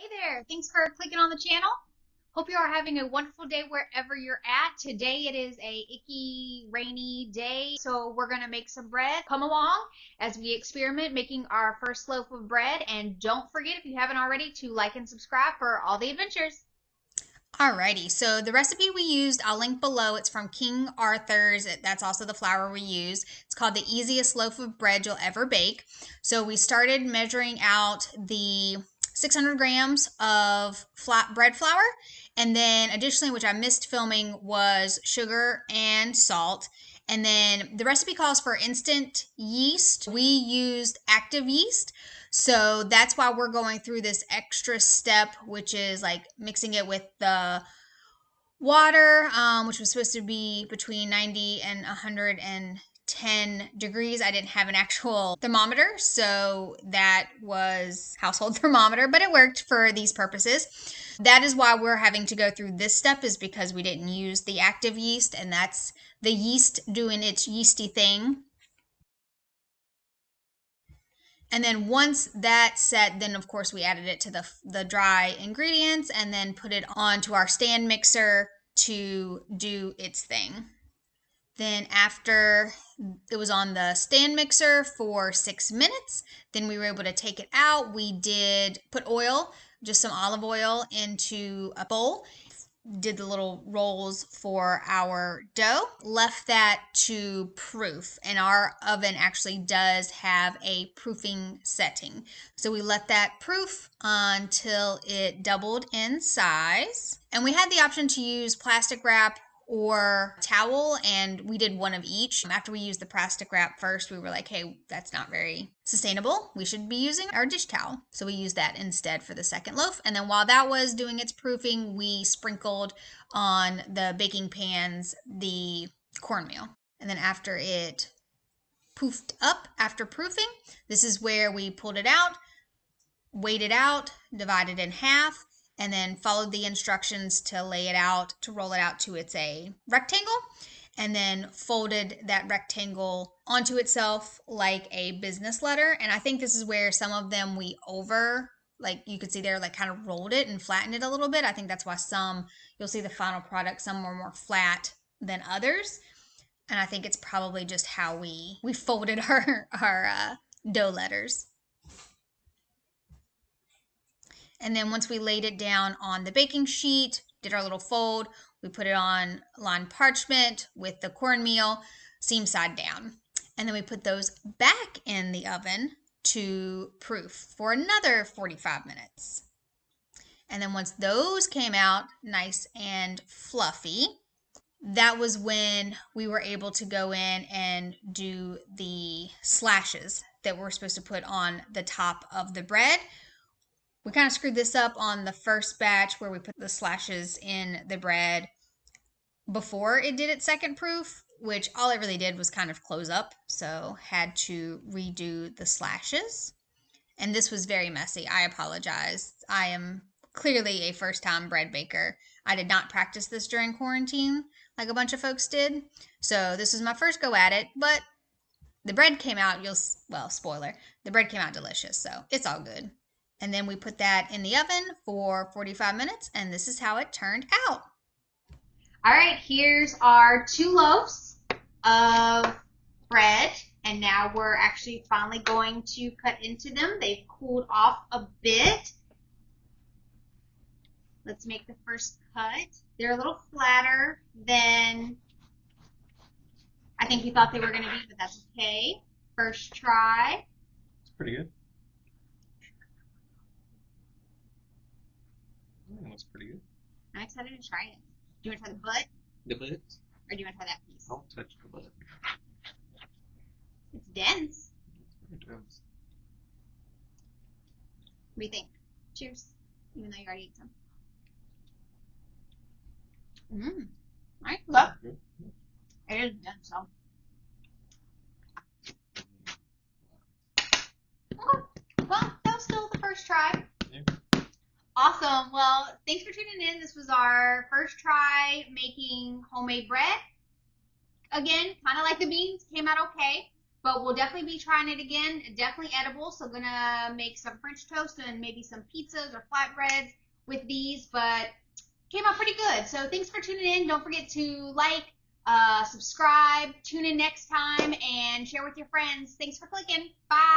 there. Thanks for clicking on the channel. Hope you are having a wonderful day wherever you're at. Today it is a icky, rainy day, so we're going to make some bread. Come along as we experiment making our first loaf of bread. And don't forget, if you haven't already, to like and subscribe for all the adventures. Alrighty, so the recipe we used, I'll link below. It's from King Arthur's. That's also the flour we use. It's called the easiest loaf of bread you'll ever bake. So we started measuring out the 600 grams of bread flour. And then additionally, which I missed filming, was sugar and salt. And then the recipe calls for instant yeast. We used active yeast. So that's why we're going through this extra step, which is like mixing it with the water, which was supposed to be between 90 and 110 degrees. I didn't have an actual thermometer, so that was household thermometer, but it worked for these purposes. That is why we're having to go through this step, is because we didn't use the active yeast, and that's the yeast doing its yeasty thing. And then once that's set, then of course we added it to the dry ingredients and then put it onto our stand mixer to do its thing. Then after it was on the stand mixer for 6 minutes, then we were able to take it out. We did put oil, just some olive oil, into a bowl. Did the little rolls for our dough, left that to proof, and our oven actually does have a proofing setting, so we let that proof until it doubled in size. And we had the option to use plastic wrap or towel, and we did one of each. After we used the plastic wrap first, we were like, hey, that's not very sustainable. We should be using our dish towel. So we used that instead for the second loaf. And then while that was doing its proofing, we sprinkled on the baking pans the cornmeal. And then after it poofed up after proofing, this is where we pulled it out, weighed it out, divided in half, and then followed the instructions to lay it out, to roll it out to it's a rectangle, and then folded that rectangle onto itself like a business letter. And I think this is where some of them like you could see there, like kind of rolled it and flattened it a little bit. I think that's why some, you'll see the final product, some were more flat than others. And I think it's probably just how we folded our dough letters. And then once we laid it down on the baking sheet, did our little fold, we put it on lined parchment with the cornmeal, seam side down. And then we put those back in the oven to proof for another 45 minutes. And then once those came out nice and fluffy, that was when we were able to go in and do the slashes that we're supposed to put on the top of the bread. We kind of screwed this up on the first batch where we put the slashes in the bread before it did its second proof, which all it really did was kind of close up, so had to redo the slashes. And this was very messy. I apologize. I am clearly a first-time bread baker. I did not practice this during quarantine like a bunch of folks did, so this was my first go at it, but the bread came out, well, spoiler, the bread came out delicious, so it's all good. And then we put that in the oven for 45 minutes, and this is how it turned out. All right, here's our 2 loaves of bread, and now we're actually finally going to cut into them. They've cooled off a bit. Let's make the first cut. They're a little flatter than I think we thought they were going to be, but that's okay. First try. It's pretty good. That's pretty good. I'm excited to try it. Do you want to try the butt? The butt? Or do you want to try that piece? Don't touch the butt. It's dense. It's very dense. What do you think? Cheers. Even though you already ate some. Alright, look. It is dense, so. Okay. Well, that was still the first try. Yeah. Awesome. Well, thanks for tuning in. This was our first try making homemade bread. Again, kind of like the beans, came out okay. but we'll definitely be trying it again. Definitely edible. So gonna make some French toast and maybe some pizzas or flatbreads with these, but came out pretty good. So thanks for tuning in. Don't forget to like, subscribe, tune in next time, and share with your friends. Thanks for clicking. Bye.